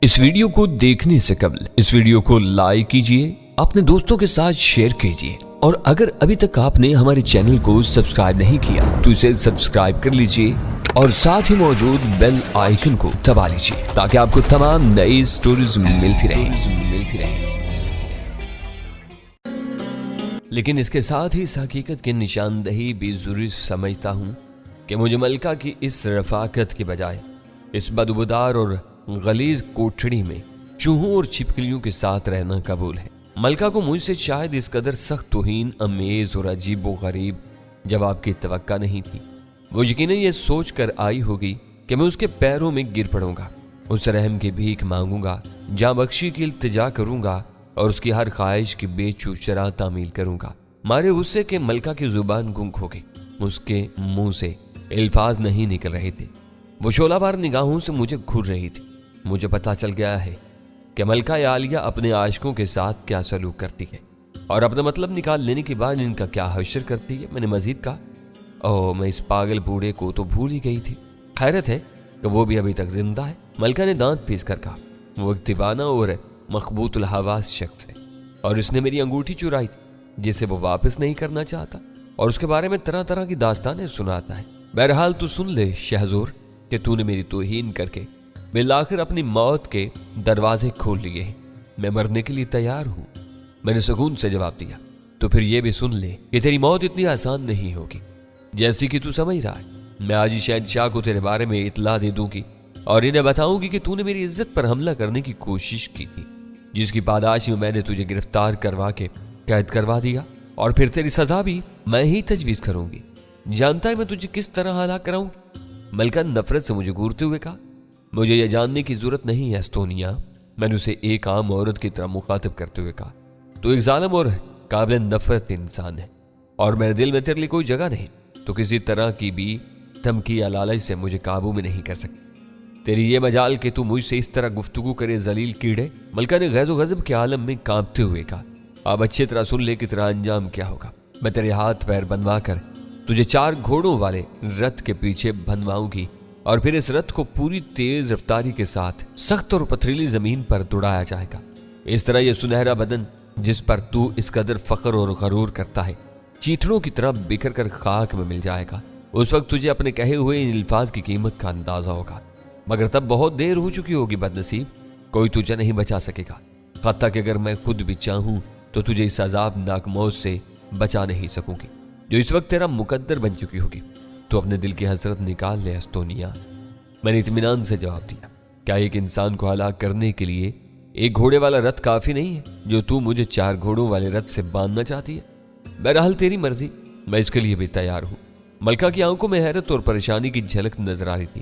اس video کو دیکھنے سے قبل اس ویڈیو کو لائک کیجئے، اپنے دوستوں کے ساتھ شیئر کیجئے، اور اگر ابھی تک آپ نے ہمارے چینل کو سبسکرائب نہیں کیا تو اسے سبسکرائب کر لیجئے اور ساتھ ہی موجود بیل آئیکن کو دبا لیجئے تاکہ آپ کو تمام نئی سٹوریز ملتی رہیں۔ لیکن اس کے ساتھ ہی اس حقیقت کی نشاندہی بھی ضروری سمجھتا ہوں کہ مجھے ملکہ کی اس رفاقت کے بجائے اس بدبودار اور غلیظ کوٹھڑی میں چوہوں اور چھپکلیوں کے ساتھ رہنا قبول ہے۔ ملکہ کو مجھ سے شاید اس قدر سخت توہین امیز اور عجیب و غریب جواب کی توقع نہیں تھی۔ وہ یقیناً یہ سوچ کر آئی ہوگی کہ میں اس کے پیروں میں گر پڑوں گا، اس رحم کی بھیک مانگوں گا، جاں بخشی کی التجا کروں گا اور اس کی ہر خواہش کی بے چوچرا تعمیل کروں گا۔ مارے غصے کے ملکہ کی زبان گنگ ہو گئی، اس کے منہ سے الفاظ نہیں نکل رہے تھے، وہ شعلہ بار نگاہوں سے مجھے گھور رہی تھی۔ مجھے پتا چل گیا ہے کہ ملکہ عالیہ اپنے عاشقوں کے ساتھ کیا سلوک کرتی ہے اور اپنا مطلب نکال لینے کے بعد ان کا کیا حشر کرتی ہے۔ میں نے مزید کہا، اوہ میں اس پاگل بوڑھے کو تو بھول ہی گئی تھی، خیرت ہے کہ وہ بھی ابھی تک زندہ ہے۔ ملکہ نے دانت پیس کر کہا، وہ ایک دیوانہ اور مخبوط الحواس شخص ہے اور اس نے میری انگوٹھی چرائی تھی جسے وہ واپس نہیں کرنا چاہتا اور اس کے بارے میں طرح طرح کی داستانیں سناتا ہے۔ بہرحال تو سن لے شہزور کہ تو نے میری توہین کر کے بالآخر اپنی موت کے دروازے کھول لیے ہیں، میں مرنے کے لیے تیار ہوں۔ میں نے سکون سے جواب دیا، تو پھر یہ بھی سن لے کہ تیری موت اتنی آسان نہیں ہوگی جیسی کہ تو سمجھ رہا ہے۔ میں آج ہی شہنشاہ کو تیرے بارے میں اطلاع دے دوں گی اور انہیں بتاؤں گی کہ تو نے میری عزت پر حملہ کرنے کی کوشش کی تھی، جس کی پاداش میں نے تجھے گرفتار کروا کے قید کروا دیا، اور پھر تیری سزا بھی میں ہی تجویز کروں گی۔ جانتا ہے میں تجھے کس طرح ہلاک کراؤں گی؟ ملکہ نفرت سے مجھے گھورتے ہوئے کہا، مجھے یہ جاننے کی ضرورت نہیں ہے استونیا۔ میں نے اسے ایک عام عورت کی طرح مخاطب کرتے ہوئے کہا، تو ایک ظالم اور قابل نفرت انسان ہے اور میرے دل میں تیرے لیے کوئی جگہ نہیں، تو کسی طرح کی بھی دھمکی یا لالچ سے مجھے قابو میں نہیں کر سکتی۔ تیری یہ مجال کہ تو مجھ سے اس طرح گفتگو کرے ذلیل کیڑے۔ ملکہ نے غیظ و غضب کے عالم میں کانپتے ہوئے کہا، اب اچھی طرح سن لے کہ تیرا انجام کیا ہوگا۔ میں تیرے ہاتھ پیر بنوا کر تجھے 4 گھوڑوں والے رتھ کے پیچھے بنواؤں گی اور پھر اس رتھ کو پوری تیز رفتاری کے ساتھ سخت اور پتھریلی زمین پر دوڑایا جائے گا۔ اس طرح یہ سنہرا بدن جس پر تو اس قدر فخر اور غرور کرتا ہے چیتڑوں کی طرح بکھر کر خاک میں مل جائے گا۔ اس وقت تجھے اپنے کہے ہوئے ان الفاظ کی قیمت کا اندازہ ہوگا، مگر تب بہت دیر ہو چکی ہوگی بد نصیب، کوئی تجھے نہیں بچا سکے گا، حتیٰ کہ اگر میں خود بھی چاہوں تو تجھے اس عذاب ناک موت سے بچا نہیں سکوں گی جو اس وقت تیرا مقدر بن چکی ہوگی۔ تو اپنے دل کی حسرت نکال لے استونیا۔ میں نے اطمینان سے جواب دیا، کیا ایک انسان کو ہلاک کرنے کے لیے ایک گھوڑے والا رتھ کافی نہیں ہے جو تو مجھے 4 گھوڑوں والے رتھ سے باندھنا چاہتی ہے؟ بہرحال تیری مرضی، میں اس کے لیے بھی تیار ہوں۔ ملکہ کی آنکھوں میں حیرت اور پریشانی کی جھلک نظر آ رہی تھی۔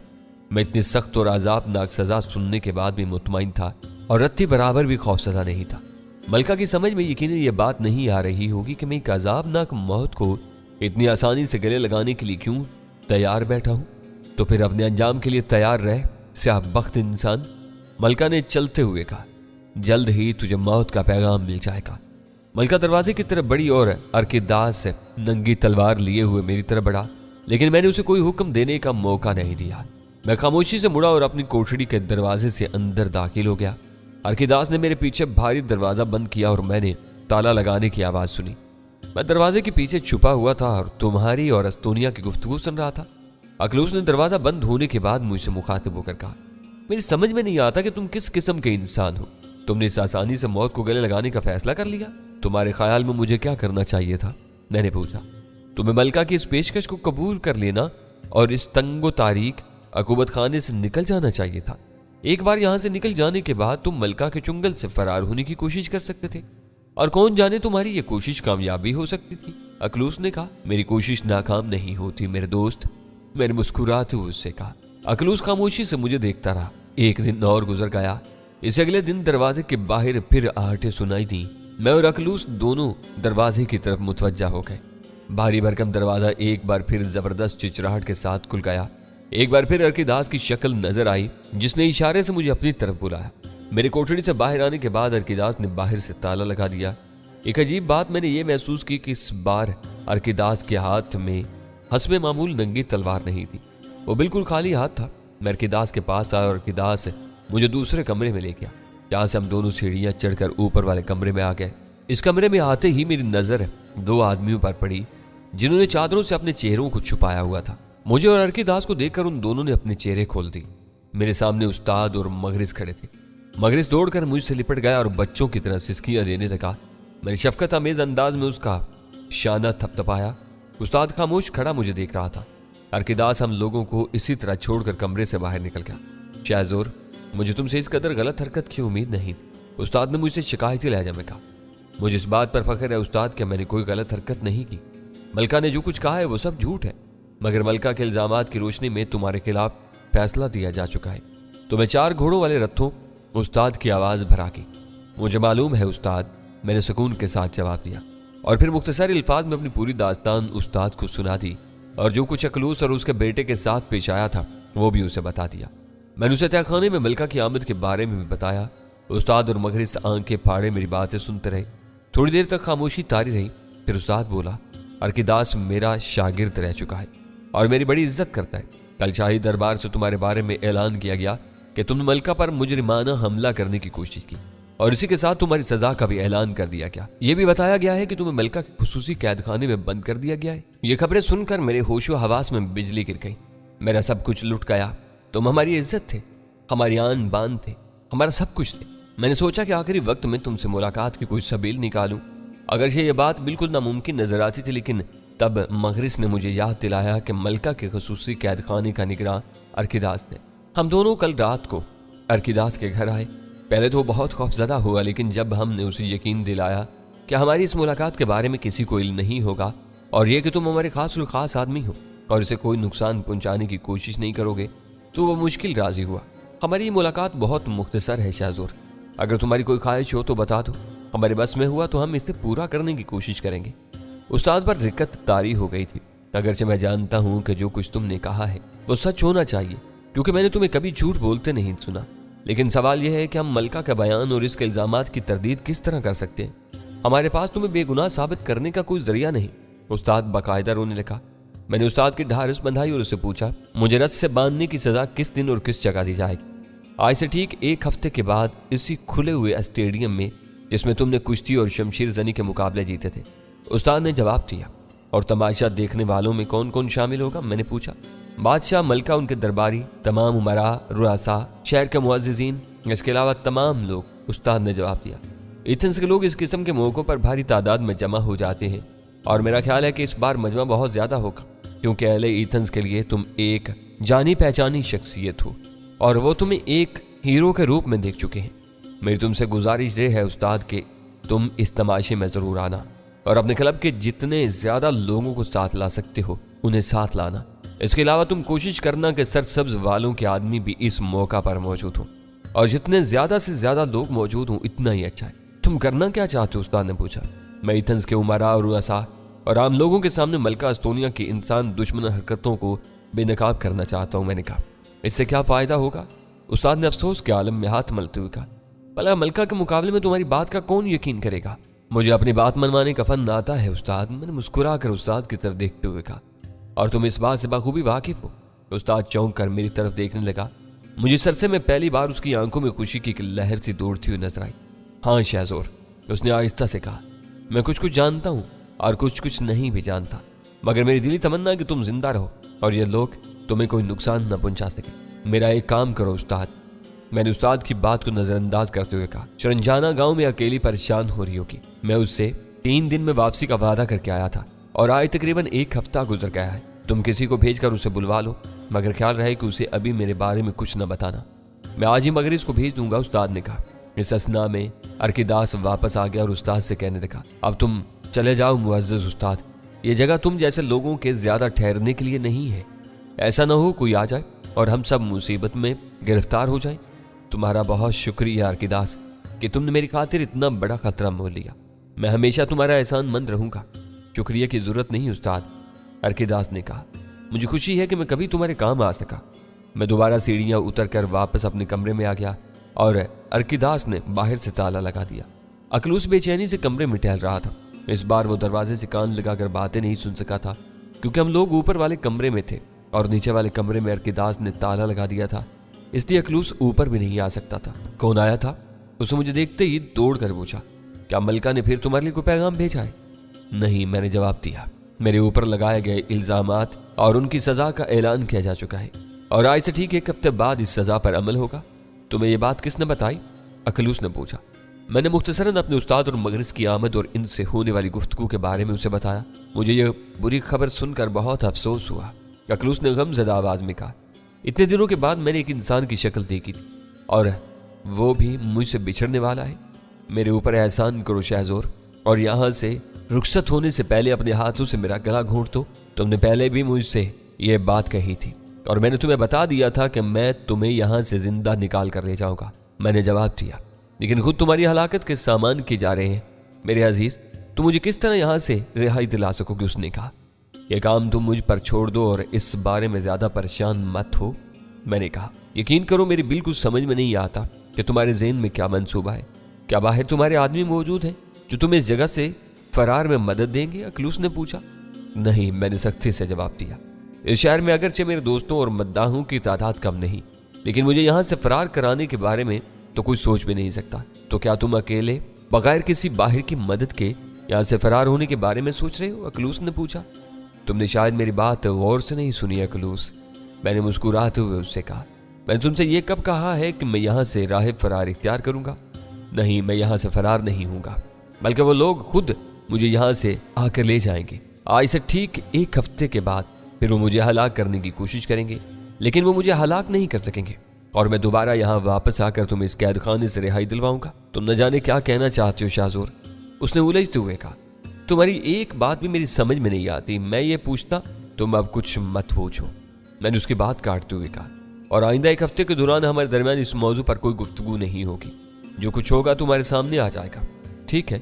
میں اتنی سخت اور عذابناک سزا سننے کے بعد بھی مطمئن تھا اور رتی برابر بھی خوفزدہ نہیں تھا۔ ملکہ کی سمجھ میں یقیناً یہ بات نہیں آ رہی ہوگی کہ میں ایک عذابناک موت کو اتنی آسانی سے گلے لگانے کے لیے کیوں تیار بیٹھا ہوں۔ تو پھر اپنے انجام کے لیے تیار رہ سیاہ بخت انسان، ملکہ نے چلتے ہوئے کہا، جلد ہی تجھے موت کا پیغام مل جائے گا۔ ملکہ دروازے کی طرف بڑی اور ارکیداس سے ننگی تلوار لیے ہوئے میری طرف بڑھا، لیکن میں نے اسے کوئی حکم دینے کا موقع نہیں دیا۔ میں خاموشی سے مڑا اور اپنی کوٹھڑی کے دروازے سے اندر داخل ہو گیا۔ ارکیداس نے میرے پیچھے بھاری دروازہ بند کیا اور میں نے تالا لگانے کی آواز سنی۔ میں دروازے کے پیچھے چھپا ہوا تھا اور تمہاری اور استونیا کی گفتگو سن رہا تھا۔ اکلوس نے دروازہ بند ہونے کے بعد مجھ سے مخاطب ہو کر کہا، میری سمجھ میں نہیں آتا کہ تم کس قسم کے انسان ہو، تم نے اس آسانی سے موت کو گلے لگانے کا فیصلہ کر لیا۔ تمہارے خیال میں مجھے کیا کرنا چاہیے تھا؟ میں نے پوچھا۔ تمہیں ملکہ کی اس پیشکش کو قبول کر لینا اور اس تنگ و تاریک عقوبت خانے سے نکل جانا چاہیے تھا۔ ایک بار یہاں سے نکل جانے کے بعد تم ملکہ کے چنگل سے فرار ہونے کی کوشش کر سکتے تھے، اور کون جانے تمہاری یہ کوشش کامیاب بھی ہو سکتی تھی۔ اکلوس نے کہا، میری کوشش ناکام نہیں ہوتی میرے دوست، میں نے مسکراتے ہوئے اس سے کہا۔ اکلوس خاموشی سے مجھے دیکھتا رہا۔ ایک دن اور گزر گیا۔ اس اگلے دن دروازے کے باہر پھر آہٹیں سنائی دیں۔ میں اور اکلوس دونوں دروازے کی طرف متوجہ ہو گئے۔ بھاری بھرکم دروازہ ایک بار پھر زبردست چچراہٹ کے ساتھ کھل گیا۔ ایک بار پھر ارکیداس کی شکل نظر آئی جس نے اشارے سے مجھے اپنی طرف بلایا۔ میرے کوٹھڑی سے باہر آنے کے بعد ارکیداس نے باہر سے تالا لگا دیا۔ ایک عجیب بات میں نے یہ محسوس کی کہ اس بار ارکیداس کے ہاتھ میں حسب معمول ننگی تلوار نہیں تھی، وہ بالکل خالی ہاتھ تھا۔ میں ارکیداس کے پاس آیا اور ارکیداس مجھے دوسرے کمرے میں لے گیا، جہاں سے ہم دونوں سیڑھیاں چڑھ کر اوپر والے کمرے میں آ گئے۔ اس کمرے میں آتے ہی میری نظر 2 آدمیوں پر پڑی جنہوں نے چادروں سے اپنے چہروں کو چھپایا ہوا تھا۔ مجھے اور ارکیداس کو دیکھ کر ان دونوں نے اپنے چہرے کھول دی۔ میرے سامنے استاد اور مغرس کھڑے تھے۔ مغرس دوڑ کر مجھ سے لپٹ گیا اور بچوں کی طرح سسکیاں دینے لگا۔ میں نے شفقت آمیز انداز میں اس کا شانہ تھپتھپایا۔ استاد خاموش کھڑا مجھے دیکھ رہا تھا۔ ارکیداس ہم لوگوں کو اسی طرح چھوڑ کر کمرے سے باہر نکل گیا۔ شہزور، مجھے تم سے اس قدر غلط حرکت کی امید نہیں تھی، استاد نے مجھ سے شکایتی لہجہ میں کہا۔ مجھے اس بات پر فخر ہے استاد کہ میں نے کوئی غلط حرکت نہیں کی۔ ملکہ نے جو کچھ کہا ہے وہ سب جھوٹ ہے، مگر ملکہ کے الزامات کی روشنی میں تمہارے خلاف فیصلہ دیا جا چکا ہے۔ تمہیں 4 گھوڑوں والے رتھوں، استاد کی آواز بھرا کی۔ مجھے معلوم ہے استاد، میں نے سکون کے ساتھ جواب دیا، اور پھر مختصر الفاظ میں اپنی پوری داستان استاد کو سنا دی، اور جو کچھ اکلوس اور اس کے بیٹے کے ساتھ پیش آیا تھا وہ بھی اسے بتا دیا۔ میں نے اسے تہہ خانے میں ملکہ کی آمد کے بارے میں بھی بتایا۔ استاد اور مغرس آنکھیں پھاڑے میری باتیں سنتے رہے۔ تھوڑی دیر تک خاموشی طاری رہی، پھر استاد بولا، ارکیداس میرا شاگرد رہ چکا ہے اور میری بڑی عزت کرتا ہے۔ کل شاہی دربار سے تمہارے بارے میں اعلان کیا گیا کہ تم نے ملکہ پر مجرمانہ حملہ کرنے کی کوشش کی، اور اسی کے ساتھ تمہاری سزا کا بھی اعلان کر دیا گیا۔ یہ بھی بتایا گیا ہے کہ تمہیں ملکہ کے خصوصی قید خانے میں بند کر دیا گیا ہے۔ یہ خبریں سن کر میرے ہوش و حواس میں بجلی گر گئی۔ میرا سب کچھ لٹ گیا۔ تم ہماری عزت تھے، ہماری آن بان تھے، ہمارا سب کچھ تھے۔ میں نے سوچا کہ آخری وقت میں تم سے ملاقات کی کوئی سبیل نکالوں، اگرچہ یہ بات بالکل ناممکن نظر آتی تھی، لیکن تب مغرس نے مجھے یاد دلایا کہ ملکہ کے خصوصی قید خانے کا نگراں ارکیداس نے۔ ہم دونوں کل رات کو ارکیداس کے گھر آئے۔ پہلے تو وہ بہت خوفزدہ ہوا، لیکن جب ہم نے اسے یقین دلایا کہ ہماری اس ملاقات کے بارے میں کسی کو علم نہیں ہوگا، اور یہ کہ تم ہمارے خاص الخاص آدمی ہو اور اسے کوئی نقصان پہنچانے کی کوشش نہیں کرو گے، تو وہ مشکل راضی ہوا۔ ہماری یہ ملاقات بہت مختصر ہے شہزور، اگر تمہاری کوئی خواہش ہو تو بتا دو، ہمارے بس میں ہوا تو ہم اسے پورا کرنے کی کوشش کریں گے۔ استاد پر رکت طاری ہو گئی تھی، اگرچہ میں جانتا ہوں کہ جو کچھ تم نے کہا ہے وہ سچ ہونا چاہیے، کیونکہ میں نے تمہیں کبھی جھوٹ بولتے نہیں سنا، لیکن سوال یہ ہے کہ ہم ملکہ کا بیان اور اس کے الزامات کی تردید کس طرح کر سکتے ہیں؟ ہمارے پاس تمہیں بے گناہ ثابت کرنے کا کوئی ذریعہ نہیں۔ استاد باقاعدہ رونے لگا۔ میں نے استاد کی ڈھارس بندھائی اور اسے پوچھا، مجھے رت سے باندھنے کی سزا کس دن اور کس جگہ دی جائے گی؟ آج سے ٹھیک 1 ہفتے کے بعد اسی کھلے ہوئے اسٹیڈیم میں جس میں تم نے کشتی اور شمشیر زنی کے مقابلے جیتے تھے۔ استاد نے جواب دیا۔ اور تماشا دیکھنے والوں میں کون کون شامل ہوگا؟ میں نے پوچھا۔ بادشاہ، ملکہ، ان کے درباری، تمام امراء، رؤساء، شہر کے معززین، اس کے علاوہ تمام لوگ، استاد نے جواب دیا۔ ایتھنز کے لوگ اس قسم کے موقعوں پر بھاری تعداد میں جمع ہو جاتے ہیں، اور میرا خیال ہے کہ اس بار مجمع بہت زیادہ ہوگا، کیونکہ اہل ایتھنز کے لیے تم ایک جانی پہچانی شخصیت ہو اور وہ تمہیں ایک ہیرو کے روپ میں دیکھ چکے ہیں۔ میری تم سے گزارش یہ ہے استاد کہ تم اس تماشے میں ضرور آنا، اور اپنے کلب کے جتنے زیادہ لوگوں کو ساتھ لا سکتے ہو انہیں ساتھ لانا۔ اس کے علاوہ تم کوشش کرنا کہ سرسبز والوں کے آدمی بھی اس موقع پر موجود ہوں، اور جتنے زیادہ سے زیادہ لوگ موجود ہوں اتنا ہی اچھا ہے۔ تم کرنا کیا چاہتے ہو؟ استاد نے پوچھا۔ میں ایتھنز کے امراء اور رؤساء اور عام لوگوں کے سامنے ملکہ استونیا کی انسان دشمن حرکتوں کو بے نقاب کرنا چاہتا ہوں۔ میں نے کہا، اس سے کیا فائدہ ہوگا؟ استاد نے افسوس کے عالم میں ہاتھ ملتے ہوئے کہا، بھلا ملکہ کے مقابلے میں تمہاری بات کا کون یقین کرے گا؟ مجھے اپنی بات منوانے کا فن آتا ہے استاد، میں نے مسکرا کر استاد کی طرف دیکھتے ہوئے کہا، اور تم اس بات سے بخوبی واقف ہو؟ استاد چونک کر میری طرف دیکھنے لگا۔ مجھے سرسے میں پہلی بار اس کی آنکھوں میں خوشی کی ایک لہر سی دوڑتی ہوئی نظر آئی۔ ہاں شہزور، اس نے آہستہ سے کہا، میں کچھ جانتا ہوں اور کچھ نہیں بھی جانتا، مگر میری دلی تمنا ہے کہ تم زندہ رہو اور یہ لوگ تمہیں کوئی نقصان نہ پہنچا سکے۔ میرا ایک کام کرو استاد، میں نے استاد کی بات کو نظر انداز کرتے ہوئے کہا۔ شرنجانہ گاؤں میں اکیلی پریشان ہو رہی ہوگی، میں اس سے 3 دن میں واپسی کا وعدہ کر کے آیا تھا، اور آج تقریباً 1 ہفتہ گزر گیا ہے۔ تم کسی کو بھیج کر اسے بلوا لو، مگر خیال رہے کہ اسے ابھی میرے بارے میں کچھ نہ بتانا۔ میں آج ہی مغرس کو بھیج دوں گا، استاد نے کہا۔ اس اثنا میں ارکیداس واپس آ گیا اور استاد سے کہنے لگا، اب تم چلے جاؤ معزز استاد، یہ جگہ تم جیسے لوگوں کے زیادہ ٹھہرنے کے لیے نہیں ہے۔ ایسا نہ ہو کوئی آ جائے اور ہم سب مصیبت میں گرفتار ہو جائیں۔ تمہارا بہت شکریہ ارکیداس کہ تم نے میری خاطر اتنا بڑا خطرہ مول لیا۔ میں ہمیشہ تمہارا احسان مند رہوں گا۔ شکریہ کی ضرورت نہیں استاد، ارکیداس نے کہا۔ مجھے خوشی ہے کہ میں کبھی تمہارے کام آ سکا۔ میں دوبارہ سیڑھیاں اتر کر واپس اپنے کمرے میں آ گیا اور ارکیداس نے باہر سے تالا لگا دیا۔ اکلوس بے چینی سے کمرے میں ٹہل رہا تھا۔ اس بار وہ دروازے سے کان لگا کر باتیں نہیں سن سکا تھا، کیونکہ ہم لوگ اوپر والے کمرے میں تھے اور نیچے والے کمرے میں ارکیداس نے تالا لگا دیا تھا۔ اس لیے اخلوص اوپر بھی نہیں آ سکتا تھا۔ کون آیا تھا؟ اسے مجھے دیکھتے ہی دوڑ کر پوچھا۔ کیا ملکہ نے پھر تمہارے لیے کوئی پیغام بھیجا ہے؟ نہیں، میں نے جواب دیا۔ میرے اوپر لگائے گئے الزامات اور ان کی سزا کا اعلان کیا جا چکا ہے، اور آج سے ٹھیک 1 ہفتے بعد اس سزا پر عمل ہوگا۔ تمہیں یہ بات کس نے بتائی؟ اخلوص نے پوچھا۔ میں نے مختصراً اپنے استاد اور مغرض کی آمد اور ان سے ہونے والی گفتگو کے بارے میں اسے بتایا۔ مجھے یہ بری خبر سن کر بہت افسوس ہوا، اخلوص نے غم زدہ آواز میں کہا۔ اتنے دنوں کے بعد میں نے ایک انسان کی شکل دیکھی تھی، اور وہ بھی مجھ سے بچھڑنے والا ہے۔ میرے اوپر احسان کرو شہزور، اور یہاں سے رخصت ہونے سے پہلے اپنے ہاتھوں سے میرا گلا گھونٹ دو۔ تم نے پہلے بھی مجھ سے یہ بات کہی تھی، اور میں نے تمہیں بتا دیا تھا کہ میں تمہیں یہاں سے زندہ نکال کر لے جاؤں گا۔ میں نے جواب دیا، لیکن خود تمہاری ہلاکت کے سامان کیے جا رہے ہیں۔ میرے عزیز، تم مجھے کس طرح یہاں سے رہائی دلا سکو گے؟ اس نے کہا۔ یہ کام تم مجھ پر چھوڑ دو اور اس بارے میں زیادہ پریشان مت ہو۔ میں نے کہا، یقین کرو میری بالکل سمجھ میں نہیں آتا کہ تمہارے ذہن میں کیا منصوبہ ہے۔ کیا باہر تمہارے آدمی موجود ہیں جو تمہیں اس جگہ سے فرار میں مدد دیں گے؟ اخلوص نے پوچھا۔ نہیں، میں نے سختی سے جواب دیا۔ اس شہر میں اگرچہ میرے دوستوں اور مداحوں کی تعداد کم نہیں، لیکن مجھے یہاں سے فرار کرانے کے بارے میں تو کوئی سوچ بھی نہیں سکتا۔ تو کیا تم اکیلے بغیر کسی باہر کی مدد کے یہاں سے فرار ہونے کے بارے میں سوچ رہے ہو؟ اخلوص نے پوچھا۔ تم نے شاید میری بات غور سے نہیں سنی اخلوص، میں نے مسکراتے ہوئے اس سے کہا۔ میں نے تم سے یہ کب کہا ہے کہ میں یہاں سے راہ فرار اختیار کروں گا؟ نہیں، میں یہاں سے فرار نہیں ہوں گا، بلکہ وہ لوگ خود مجھے یہاں سے آ کر لے جائیں گے۔ آج سے ٹھیک 1 ہفتے کے بعد پھر وہ مجھے ہلاک کرنے کی کوشش کریں گے، لیکن وہ مجھے ہلاک نہیں کر سکیں گے، اور میں دوبارہ یہاں واپس آ کر تمہیں اس قید خانے سے رہائی دلواؤں گا۔ تم نہ جانے کیا کہنا چاہتے ہو شہزور، اس نے الجھتے ہوئے کہا۔ تمہاری ایک بات بھی میری سمجھ میں نہیں آتی۔ میں یہ پوچھتا، تم اب کچھ مت پوچھو، میں نے اس کی بات کاٹتے ہوئے کہا، اور آئندہ 1 ہفتے کے دوران ہمارے درمیان اس موضوع پر کوئی گفتگو نہیں ہوگی۔ جو کچھ ہوگا تمہارے سامنے آ جائے گا، ٹھیک ہے؟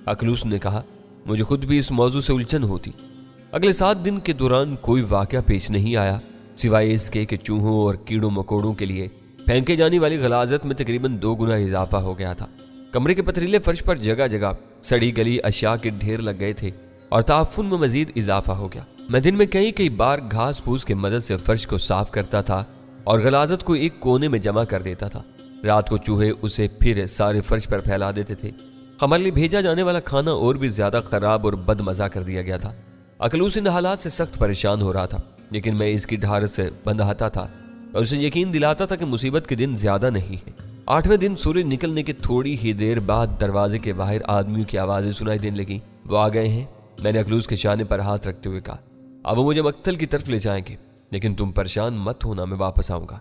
اخلوص نے کہا۔ مجھے خود بھی اس موضوع سے الجھن ہوتی۔ اگلے 7 دن کے دوران کوئی واقعہ پیش نہیں آیا، سوائے اس کے کہ چوہوں اور کیڑوں مکوڑوں کے لیے پھینکے جانے والی غلاظت میں تقریباً 2 گنا اضافہ ہو گیا تھا۔ کمرے کے پتھریلے فرش پر جگہ جگہ سڑی گلی اشیاء کے ڈھیر لگ گئے تھے، اور تعفن میں مزید اضافہ ہو گیا۔ میں دن میں کئی بار گھاس پھوس کی مدد سے فرش کو صاف کرتا تھا اور غلاظت کو ایک کونے میں جمع کر دیتا تھا۔ رات کو چوہے اسے پھر سارے فرش پر پھیلا دیتے تھے۔ ہمارے لیے بھیجا جانے والا کھانا اور بھی زیادہ خراب اور بد مزہ کر دیا گیا تھا۔ اخلوص ان حالات سے سخت پریشان ہو رہا تھا، لیکن میں اس کی ڈھارس سے بندھاتا تھا اور اسے یقین دلاتا تھا کہ مصیبت کے دن زیادہ نہیں ہے۔ 8ویں دن سورج نکلنے کے تھوڑی ہی دیر بعد دروازے کے باہر آدمیوں کی آوازیں سنائی دینے لگیں۔ وہ آ گئے ہیں، میں نے اخلوص کے شانے پر ہاتھ رکھتے ہوئے کہا۔ اب وہ مجھے مقتل کی طرف لے جائیں گے، لیکن تم پریشان مت ہونا، میں واپس آؤں گا۔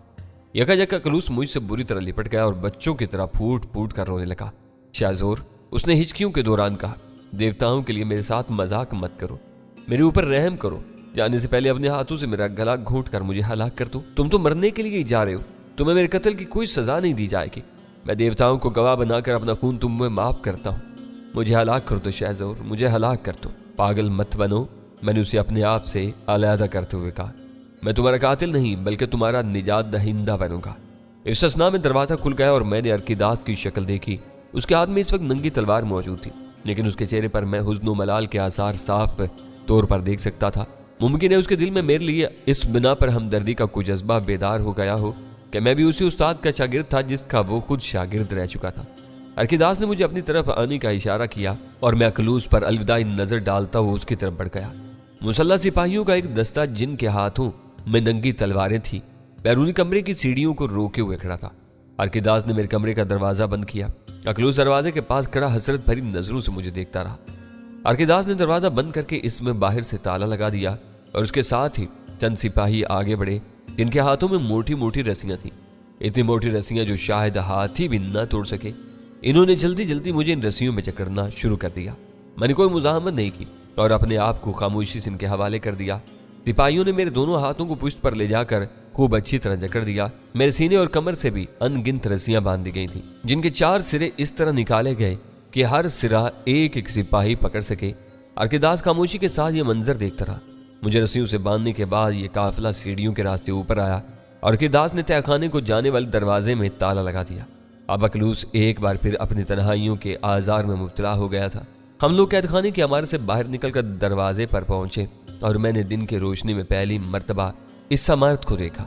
یکا اخلوص مجھ سے بری طرح لپٹ گیا اور بچوں کی طرح پھوٹ پھوٹ کر رونے لگا۔ شہزور، اس نے ہچکیوں کے دوران کہا، دیوتاؤں کے لیے میرے ساتھ مذاق مت کرو، میرے اوپر رحم کرو۔ جانے سے پہلے اپنے ہاتھوں سے میرا گلا گھونٹ کر مجھے ہلاک کر دو۔ تم تو مرنے کے لیے ہی جا رہے ہو، تمہیں میرے قتل کی کوئی سزا نہیں دی جائے گی۔ میں دیوتاؤں کو گواہ بنا کر اپنا خون تم میں معاف کرتا ہوں۔ مجھے ہلاک کر دو شہزور، مجھے ہلاک کر دو۔ پاگل مت بنو، میں نے اسے اپنے آپ سے علیحدہ کرتے ہوئے کہا۔ میں تمہارا قاتل نہیں بلکہ تمہارا نجات دہندہ بنوں گا۔ اس اسنا میں دروازہ کھل گیا اور میں نے ارکیداس کی شکل دیکھی۔ اس کے ہاتھ میں اس وقت ننگی تلوار موجود تھی، لیکن اس کے چہرے پر میں حزن و ملال کے آثار صاف طور پر دیکھ سکتا تھا۔ ممکن ہے اس کے دل میں میرے لیے اس بنا پر ہمدردی کا کوئی جذبہ بیدار ہو گیا ہو کہ میں بھی اسی استاد کا شاگرد تھا جس کا وہ خود شاگرد رہ چکا تھا۔ ارکیداس نے مجھے اپنی طرف آنے کا اشارہ کیا اور میں اخلوص پر الوداعی نظر ڈالتا ہوا اس کی طرف بڑھ گیا۔ مسلح سپاہیوں کا ایک دستہ جن کے ہاتھوں میں ننگی تلواریں تھیں بیرونی کمرے کی سیڑھیوں کو روکے ہوئے کھڑا تھا۔ ارکیداس نے میرے کمرے کا دروازہ بند کیا۔ اخلوص دروازے کے پاس کھڑا حسرت بھری نظروں سے مجھے دیکھتا رہا۔ ارکیداس نے دروازہ بند کر کے اس میں باہر سے تالا لگا دیا اور اس کے ساتھ ہی چند سپاہی آگے بڑھے جن کے ہاتھوں میں موٹی موٹی رسیاں تھیں، اتنی موٹی رسیاں جو شاید ہاتھی بھی نہ توڑ سکے۔ انہوں نے جلدی جلدی مجھے ان رسیوں میں جکڑنا شروع کر دیا۔ میں نے کوئی مزاحمت نہیں کی اور اپنے آپ کو خاموشی سے ان کے حوالے کر دیا۔ سپاہیوں نے میرے دونوں ہاتھوں کو پشت پر لے جا کر خوب اچھی طرح جکڑ دیا۔ میرے سینے اور کمر سے بھی ان گنت رسیاں باندھ دی گئی تھیں جن کے 4 سرے اس طرح نکالے گئے کہ ہر سرا ایک ایک سپاہی پکڑ سکے۔ ارکیداس خاموشی کے ساتھ یہ منظر دیکھتا رہا۔ مجھے رسیوں سے باندھنے کے بعد یہ قافلہ سیڑھیوں کے راستے اوپر آیا اور ارکیداس نے تہہ خانے کو جانے والے دروازے میں تالا لگا دیا۔ اب اخلوص ایک بار پھر اپنی تنہائیوں کے آزار میں مبتلا ہو گیا تھا۔ ہم لوگ قید خانے کی عمارت سے باہر نکل کر دروازے پر پہنچے اور میں نے دن کی روشنی میں پہلی مرتبہ اس عمارت کو دیکھا۔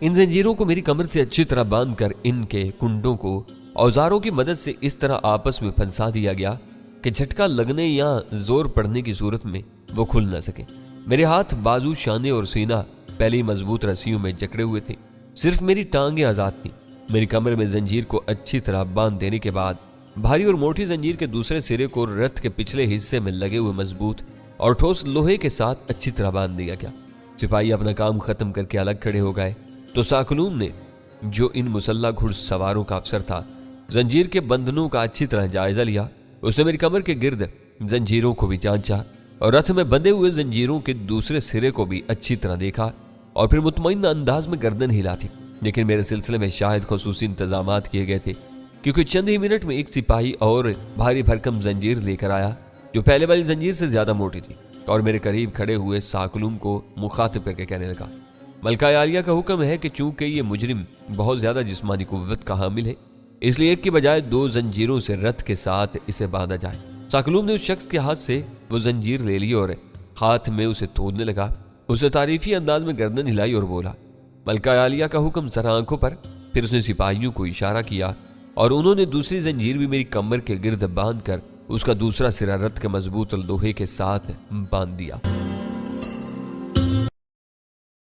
ان زنجیروں کو میری کمر سے اچھی طرح باندھ کر ان کے کنڈوں کو اوزاروں کی مدد سے اس طرح آپس میں پھنسا دیا گیا کہ جھٹکا لگنے یا زور پڑنے کی صورت میں وہ کھل نہ سکے۔ میرے ہاتھ، بازو، شانے اور سینہ پہلے ہی مضبوط رسیوں میں جکڑے ہوئے تھے، صرف میری ٹانگیں آزاد تھیں۔ میری کمر میں زنجیر کو اچھی طرح باندھ دینے کے بعد بھاری اور موٹی زنجیر کے دوسرے سرے کو رتھ کے پچھلے حصے میں لگے ہوئے مضبوط اور ٹھوس لوہے کے ساتھ اچھی طرح باندھ دیا گیا۔ سپاہی اپنا کام ختم کر کے الگ کھڑے ہو گئے تو ساکلوم نے، جو ان مسلح گھڑ سواروں کا افسر تھا، زنجیر کے بندھنوں کا اچھی طرح جائزہ لیا۔ اس نے میری کمر کے گرد زنجیروں کو بھی جانچا اور رتھ میں بندھے ہوئے زنجیروں کے دوسرے سرے کو بھی اچھی طرح دیکھا اور پھر مطمئن انداز میں گردن ہلاتی۔ لیکن میرے سلسلے میں شاید خصوصی انتظامات کیے گئے تھے، کیونکہ چند ہی منٹ میں ایک سپاہی اور بھاری بھرکم زنجیر لے کر آیا جو پہلے والی زنجیر سے زیادہ موٹی تھی، اور میرے قریب کھڑے ہوئے ساکلوم کو مخاطب کر کے کہنے لگا، ملکہ عالیہ کا حکم ہے کہ چونکہ یہ مجرم بہت زیادہ جسمانی قوت کا حامل ہے، اس لیے ایک کی بجائے 2 زنجیروں سے رتھ کے ساتھ اسے باندھا جائے۔ ساکلوم نے اس شخص کے ہاتھ سے وہ زنجیر لے لی اور ہاتھ میں اسے تھودنے لگا۔ اسے تعریفی انداز میں گردن ہلائی اور بولا، ملکہ عالیہ کا حکم ذرا آنکھوں پر۔ پھر اس نے سپاہیوں کو اشارہ کیا اور انہوں نے دوسری زنجیر بھی میری کمر کے گرد باندھ کر اس کا دوسرا سرا رتھ کے مضبوط لوہے کے ساتھ باندھ دیا۔